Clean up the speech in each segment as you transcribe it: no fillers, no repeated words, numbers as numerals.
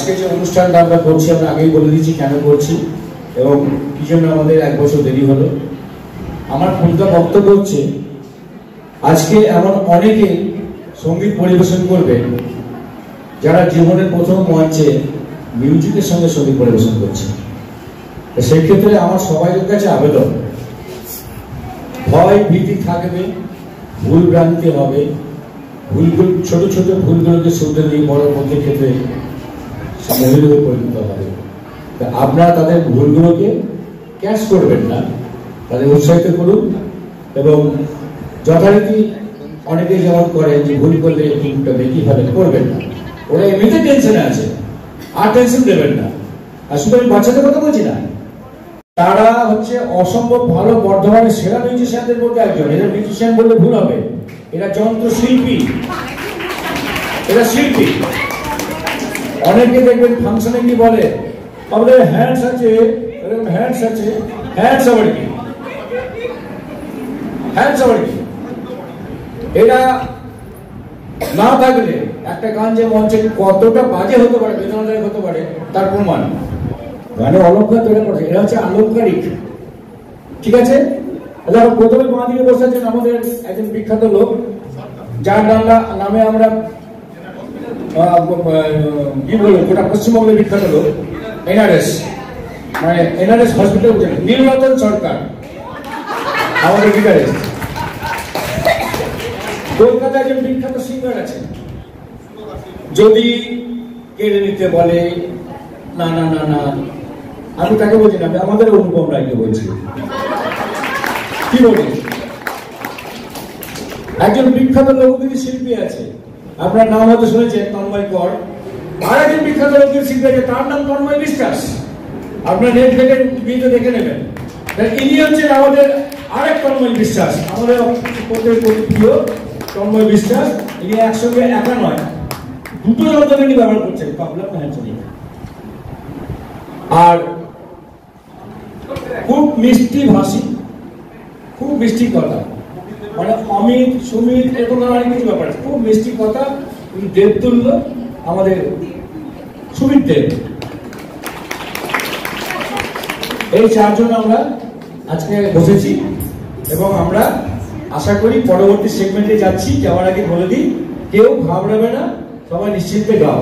আজকে যে অনুষ্ঠানটা আমরা করছি, আমরা আগেই বলে দিচ্ছি কেন করছি এবং কি জন্য আমাদের 1 বছর দেরি হলো। আমার প্রথম বক্তব্য হচ্ছে, আজকে এমন অনেকে সঙ্গীত পরিবেশন করবে যারা জীবনের প্রথম মঞ্চে মিউজিকের সঙ্গে সঙ্গীত পরিবেশন করছে। সেই ক্ষেত্রে আমার সবাইয়ের কাছে আবেদন, ভয় ভীতি থাকবে, ভুল ভ্রান্তি হবে, ভুলগুলো ছোট ছোট ভুলগুলোকে শুধরে দিয়ে বড় মধ্যে ক্ষেত্রে মহিলাদের পরিণত হবে। আপনারা তাদের ভুলগুলোকে ক্যাশ করবেন না, তাদের উৎসাহিত করুন এবং যথারীতি অনেকে যেমন করে যে ভুল করলে ভুলটা বেশি ফেলে করবেন না। ওরা এমনিতে টেনশনে আছে, আর টেনশন দেবেন না। আর শুধু আমি বাচ্চাদের কথা বলছি না, তারা হচ্ছে অসম্ভব ভালো বর্ধমানের সেরা মিউজিশিয়ানদের মধ্যে একজন। এরা মিউজিশিয়ান বললে ভুল হবে, এরা যন্ত্রশিল্পী, এরা শিল্পী। অনেকে দেখবেন ফাংশনে কি বলে, আমাদের হ্যান্ডস আছে, এরকম হ্যান্ডস আছে, হ্যান্ডস আবার কি, হ্যান্ডস আবার কি। এরা না থাকলে একটা গান যে মঞ্চে কতটা বাজে হতে পারে, বেদনাদায়ক হতে পারে তার প্রমাণ। গানে অলঙ্কার তৈরি করছে, এরা হচ্ছে আলঙ্কারিক, ঠিক আছে। প্রথমে বাঁ দিকে বসে আছেন আমাদের একজন বিখ্যাত লোক, যার নামে আমরা কি বলবো, গোটা পশ্চিমবঙ্গের বিখ্যাত লোক, এনআরএস, মানে এনআরএস হসপিটাল, নীলরতন সরকার আমাদের গিটারিস্ট। কলকাতায় একজন বিখ্যাত সিঙ্গার আছে, যদি কেড়ে নিতে বলে, না না না না, আমি তাকে বলছি না, আমি আমাদের অনুপম রায়কে বলছি। কি বলি, একজন বিখ্যাত লোকগীতি শিল্পী আছে, আপনার নাম হয়তো শুনেছেন, তন্ময় কর। আর একজন বিখ্যাত লোকগীতি শিল্পী আছে, তার নাম তন্ময় বিশ্বাস। আপনার নেট থেকে গীত দেখে নেবেন। ইনি হচ্ছেন আমাদের আরেক তন্ময় বিশ্বাস, আমাদের প্রিয় তন্ময় বিশ্বাস। ইনি একসঙ্গে একা নয়, দুটো যন্ত্রপাতি ব্যবহার করছেন, তবলা হ্যান্ডসনি। আর খুব মিষ্টি ভাষী, খুব মিষ্টি কথা, মানে অমিত সুমিত এরকম অনেক কিছু ব্যাপার আছে, খুব মিষ্টি কথা। দেবতুল্য আমাদের সুমিত দেব। এই চারজন আমরা আজকে বসেছি এবং আমরা আশা করি পরবর্তী সেগমেন্টে যাচ্ছি। যাওয়ার আগে বলে দিই, কেউ ঘাবড়াবে না, সবাই নিশ্চিন্তে গাও।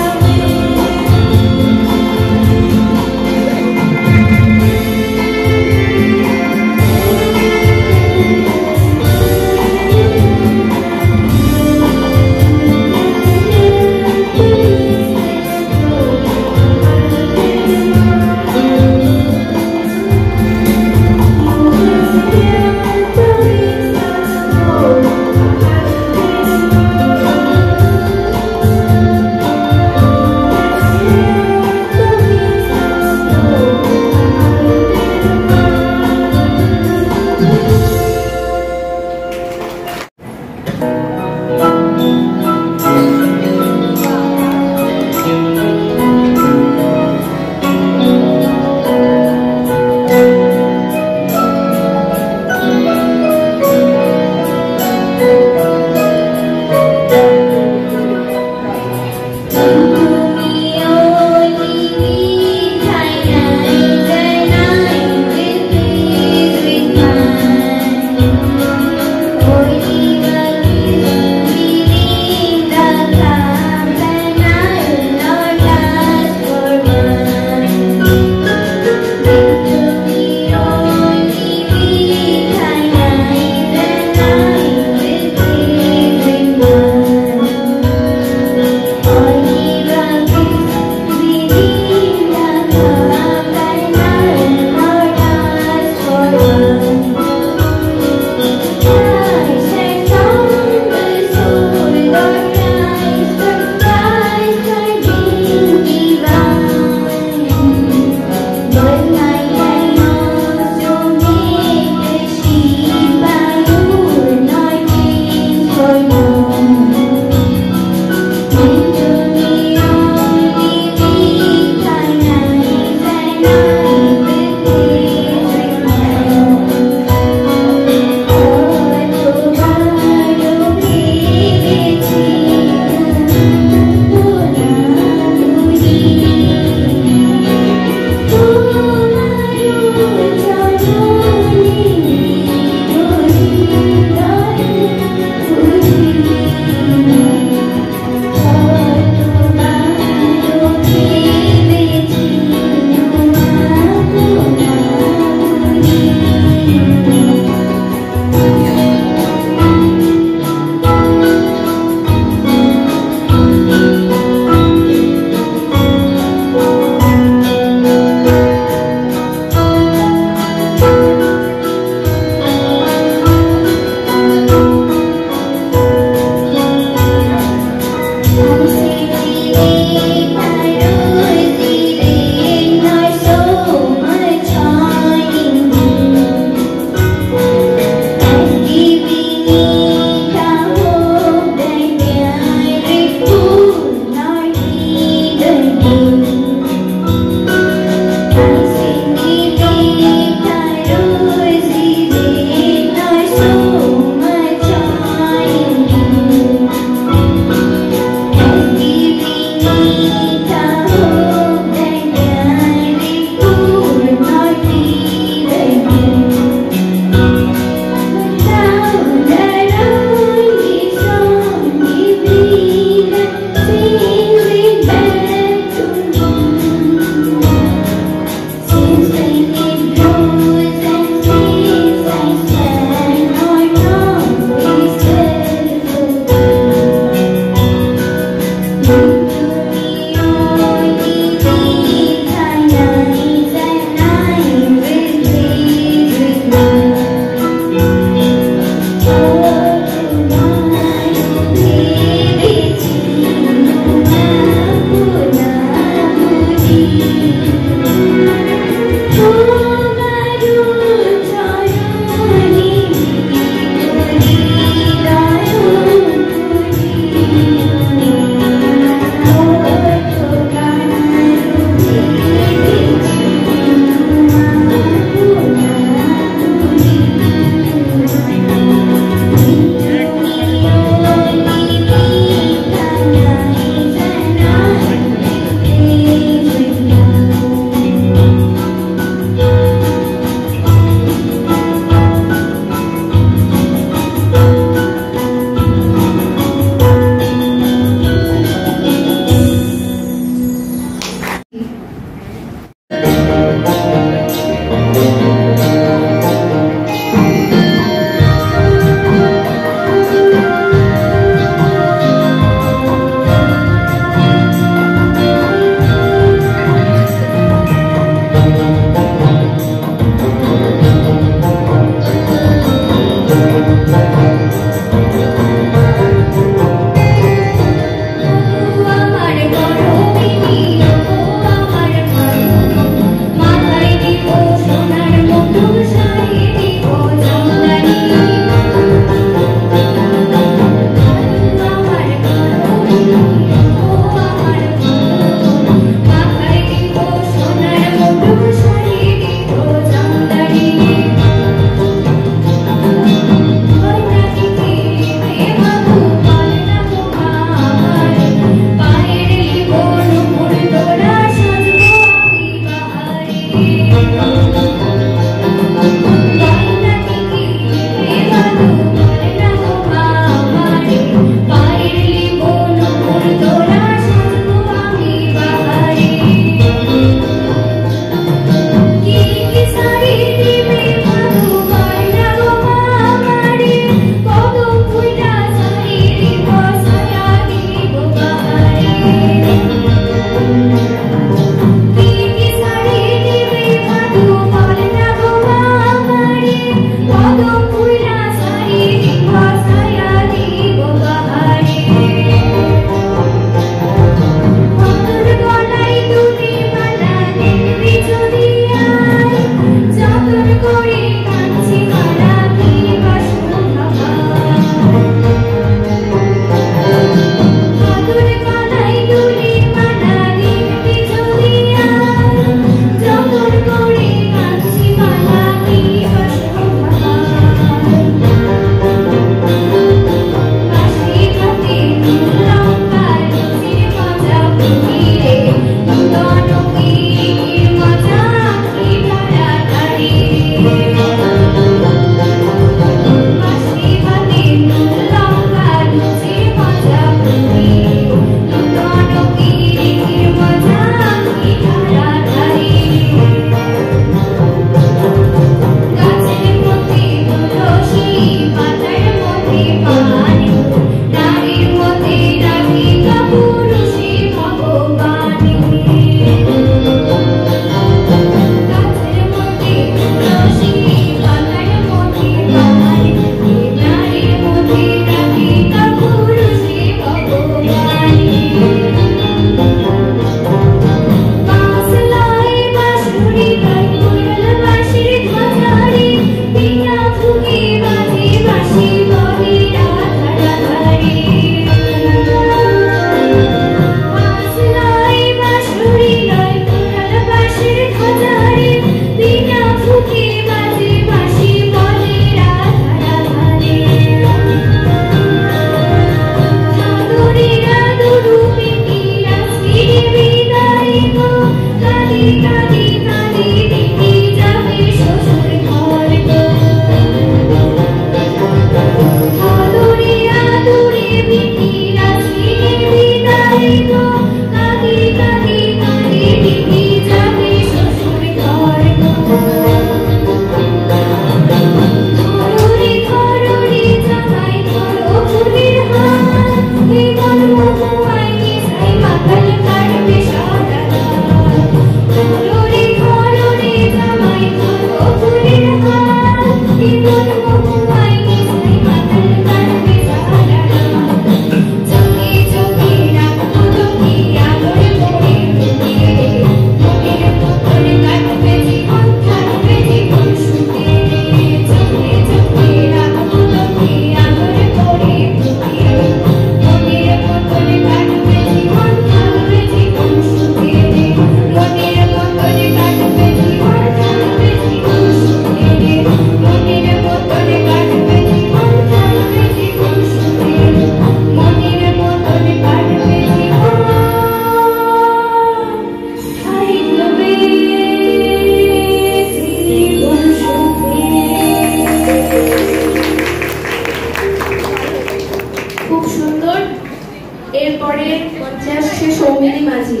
এরপরে মঞ্চে আসছে সৌমিনী মাঝি।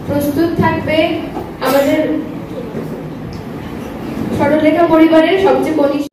প্রস্তুত থাকবে আমাদের সরলরেখা পরিবারের সবচেয়ে কনিষ্ঠ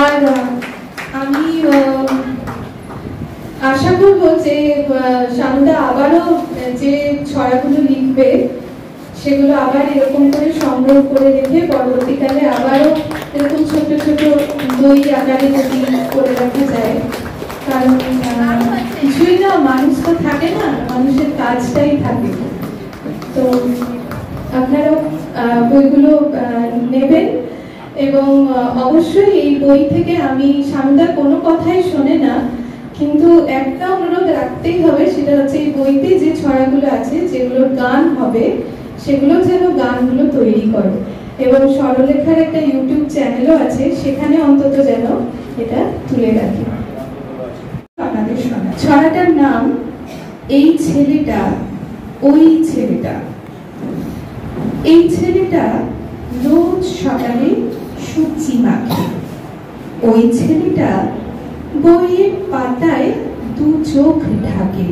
আর আমি আশা করবো যে সানুদা আবারও যে ছড়াগুলো লিখবে সেগুলো আবার এরকম করে সংগ্রহ করে রেখে পরবর্তীকালে আবারও এরকম ছোট ছোট বই আকারে যদি করে রাখা যায়। কারণ কিছুই না, মানুষ তো থাকে না, মানুষের কাজটাই থাকে। তো আপনারাও বইগুলো নেবেন এবং অবশ্যই এই বই থেকে আমি সানুদার কোনো কথাই শোনে না, কিন্তু একটা অনুরোধ রাখতেই হবে, সেটা হচ্ছে এই বইতে যে ছড়াগুলো আছে যেগুলোর গান হবে সেগুলো যেন গানগুলো তৈরি করে, এবং সরলরেখার একটা ইউটিউব চ্যানেলও আছে, সেখানে অন্তত যেন এটা তুলে রাখে। আপনাদের শোনা ছড়াটার নাম এই ছেলেটা ওই ছেলেটা। এই ছেলেটা রোজ সকালে সুচি মাখে, ওই ছেলেটা বইয়ের পাতায় দু চোখ ঢাকে,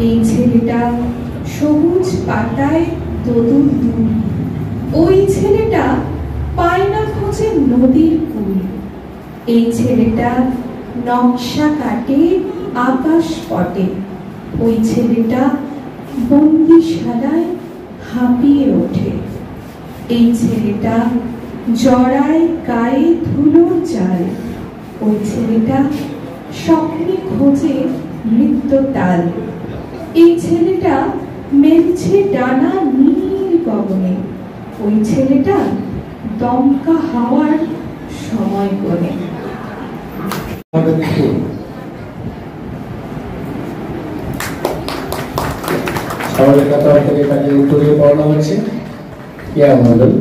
এই ছেলেটা সবুজ পাতায় দোদুল দুল, ওই ছেলেটা পায় না খোঁজে নদীর কুল, এই ছেলেটা নকশা কাটে আকাশ পটে, ওই ছেলেটা বন্দিশালায় হাঁপিয়ে ওঠে, এই ছেলেটা জড়ায় গায়ে ধুলোর চাল, ওই ছেলেটা স্বপ্নে খোঁজে নৃত্য তাল, এই ছেলেটা মেলছে ডানা নীল গগনে, ওই ছেলেটা দমকা হাওয়ার সময় করে। থেকে তাকে উত্তরীয় পড়ানো হয়েছে কেয়া মন্ডল,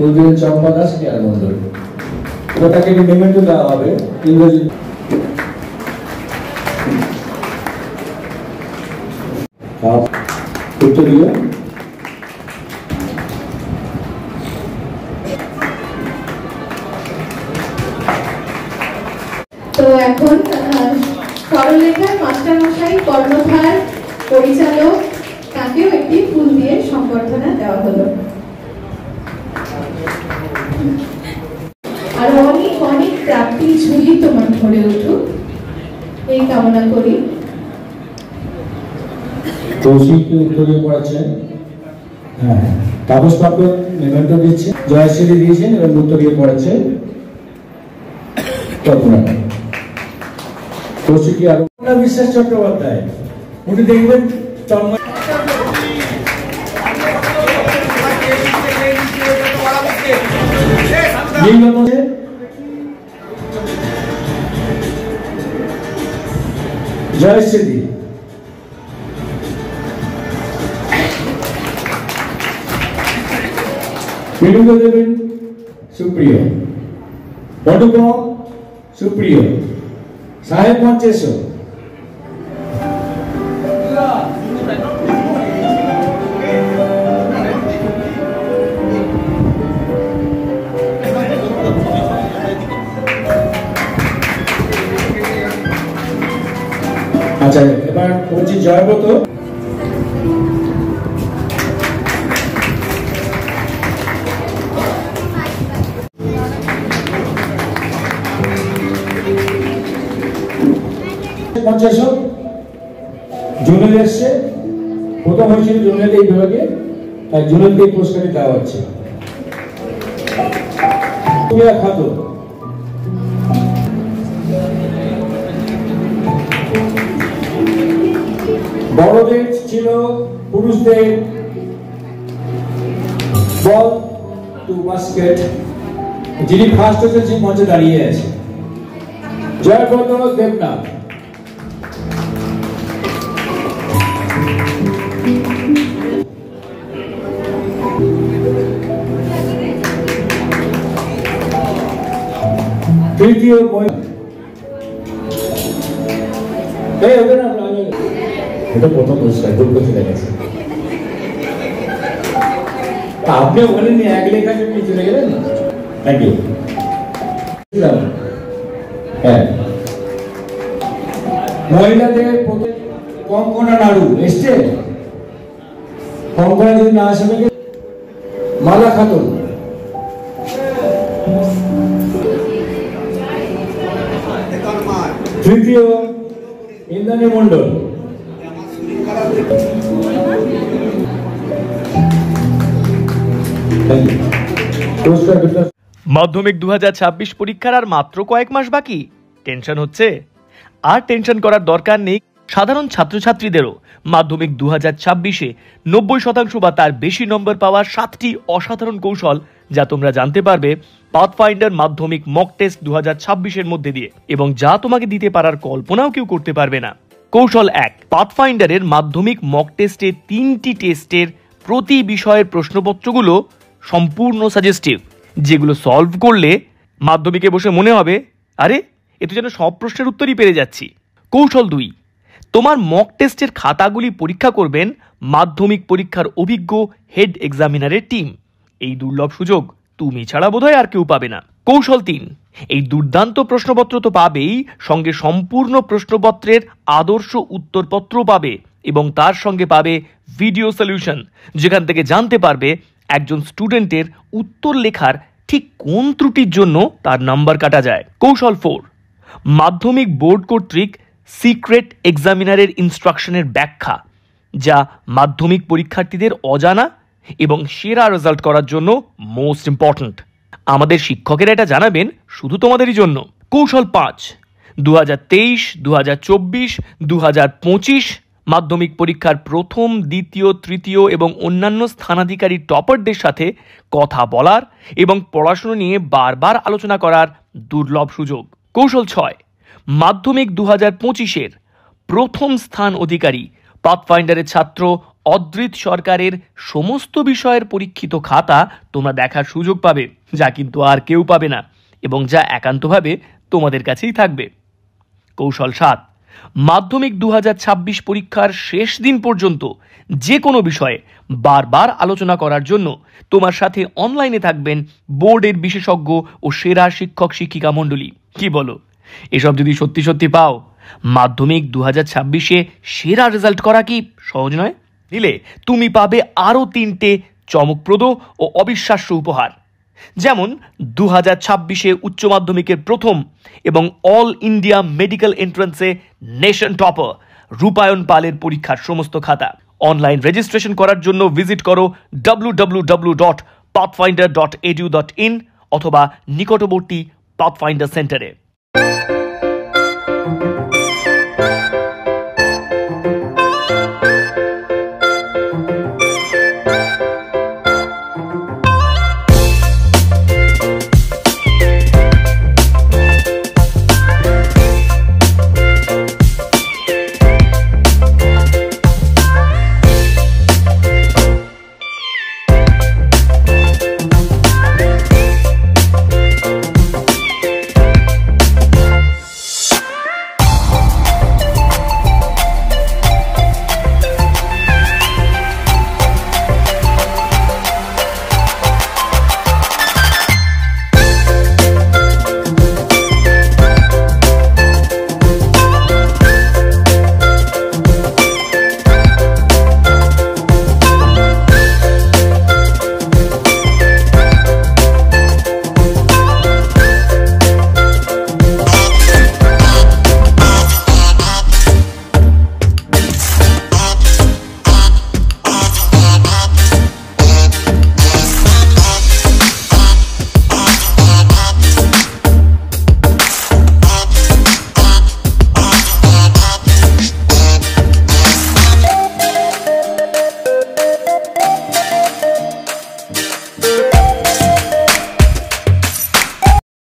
উদ্ভিদ চম্পা দাস কেয়া মন্ডল। তাকে মেমেন্টো দেওয়া হবে ইংরেজি। উত্তরীয় তো এখন সরলরেখার মাস্টারমশাই, কর্ণধার, পরিচালক, তাকেও একটি ফুল দিয়ে সংবর্ধনা দেওয়া হলো। আর অনেক অনেক প্রাপ্তি ঝুলি তোমার ভরে উঠুক এই কামনা করি। কৌশিককে উত্তরীয় পড়াচ্ছেন, হ্যাঁ তাপস পাত্র মেমেন্টো দিচ্ছে, জয়শ্রী দিয়েছেন এবং উত্তরীয় পড়াচ্ছে কল্পনা। কৌশিকী আরো বিশ্বাস চট্টোপাধ্যায়, উনি দেখবেন জয়শ্রী, বিলুঙ্গ দেবেন সুপ্রিয়, অনুপম সুপ্রিয়, সাহেব মঞ্চেশ্বর, আচ্ছা এবার বলছি জয়ব্রত। পঞ্চাশক জুনেল এসছে, প্রথম হয়েছিল জুনেল এই বিভাগে, তাই জুনেলকে এই পুরস্কারটি দেওয়া হচ্ছে। খাতুন, বড়দের ছিল পুরুষদের বল টু বাস্কেট, যিনি ফার্স্ট হয়েছেন সেই মঞ্চে দাঁড়িয়ে আছে জয়ব্রত দেবনাথ। তৃতীয় এটা প্রথম পুরস্কার দুর্গ চলে গেছে, আপনিও বলেননি এক লেখা আপনি চলে গেলেন। Thank you. হ্যাঁ মহিলাদের কঙ্কনা নাড়ু এসছে, কঙ্কনা যদি না আসে মালা খাতুন, তৃতীয় ইন্দ্রাণী মণ্ডল। মাধ্যমিক 2026 পরীক্ষার আর মাত্র কয়েক মাস বাকি। টেনশন হচ্ছে? আর টেনশন করার দরকার নেই। সাধারণ ছাত্রছাত্রীদেরও মাধ্যমিক 2026-এ 90% বা তার বেশি নম্বর পাওয়ার 7টি অসাধারণ কৌশল যা তোমরা জানতে পারবে পাথফাইন্ডার মাধ্যমিক মক টেস্ট 2026-এর মধ্যে দিয়ে, এবং যা তোমাকে দিতে পারার কল্পনাও কেউ করতে পারবে না। কৌশল 1, পাথফাইন্ডারের মাধ্যমিক মক টেস্টে 3টি টেস্টের প্রতি বিষয়ের প্রশ্নপত্রগুলো সম্পূর্ণ সাজেস্টিভ, যেগুলো সলভ করলে মাধ্যমিকে বসে মনে হবে আরে এ তো যেন সব প্রশ্নের উত্তরই পেরে যাচ্ছি। কৌশল 2, তোমার মক টেস্টের খাতাগুলি পরীক্ষা করবেন মাধ্যমিক পরীক্ষার অভিজ্ঞ হেড এক্সামিনারের টিম। এই দুর্লভ সুযোগ তুমি ছাড়া বোধহয় আর কেউ পাবে না। কৌশল 3, এই দুর্দান্ত প্রশ্নপত্র তো পাবেই, সঙ্গে সম্পূর্ণ প্রশ্নপত্রের আদর্শ উত্তরপত্র পাবে, এবং তার সঙ্গে পাবে ভিডিও সলিউশন, যেখান থেকে জানতে পারবে একজন স্টুডেন্টের উত্তর লেখার ঠিক কোন ত্রুটির জন্য তার নাম্বার কাটা যায়। কৌশল 4, মাধ্যমিক বোর্ড কর্তৃক সিক্রেট এক্সামিনারের ইনস্ট্রাকশনের ব্যাখ্যা, যা মাধ্যমিক পরীক্ষার্থীদের অজানা এবং সেরা রেজাল্ট করার জন্য মোস্ট ইম্পর্ট্যান্ট। আমাদের শিক্ষকেরা এটা জানাবেন শুধু তোমাদেরই জন্য। কৌশল 5, 2023, 2024, 2025 মাধ্যমিক পরীক্ষার প্রথম, দ্বিতীয়, তৃতীয় এবং অন্যান্য স্থানাধিকারী টপারদের সাথে কথা বলার এবং পড়াশোনা নিয়ে বারবার আলোচনা করার দুর্লভ সুযোগ। কৌশল 6, মাধ্যমিক 2025-এর প্রথম স্থান অধিকারী পাথফাইন্ডারের ছাত্র অদ্রিত সরকারের সমস্ত বিষয়ের পরীক্ষিত খাতা তোমরা দেখার সুযোগ পাবে, যা কিন্তু আর কেউ পাবে না এবং যা একান্তভাবে তোমাদের কাছেই থাকবে। কৌশল 7, মাধ্যমিক 2026 পরীক্ষার শেষ দিন পর্যন্ত যে কোনো বিষয়ে বারবার আলোচনা করার জন্য তোমার সাথে অনলাইনে থাকবেন বোর্ডের বিশেষজ্ঞ ও সেরা শিক্ষক শিক্ষিকা মণ্ডলী। কি বলো? এসব যদি সত্যি সত্যি পাও, মাধ্যমিক 2026-এ সেরা রেজাল্ট করা কি সহজ নয়? নিলে তুমি পাবে আরও 3টে চমকপ্রদ ও অবিশ্বাস্য উপহার, যেমন 2026-এ উচ্চ মাধ্যমিকের প্রথম এবং অল ইন্ডিয়া মেডিকেল এন্ট্রান্সে নেশন টপার রূপায়ণ পালের পরীক্ষার সমস্ত খাতা। অনলাইন রেজিস্ট্রেশন করার জন্য ভিজিট করো www.pathfinder.edu.in অথবা নিকটবর্তী পাথফাইন্ডার সেন্টারে।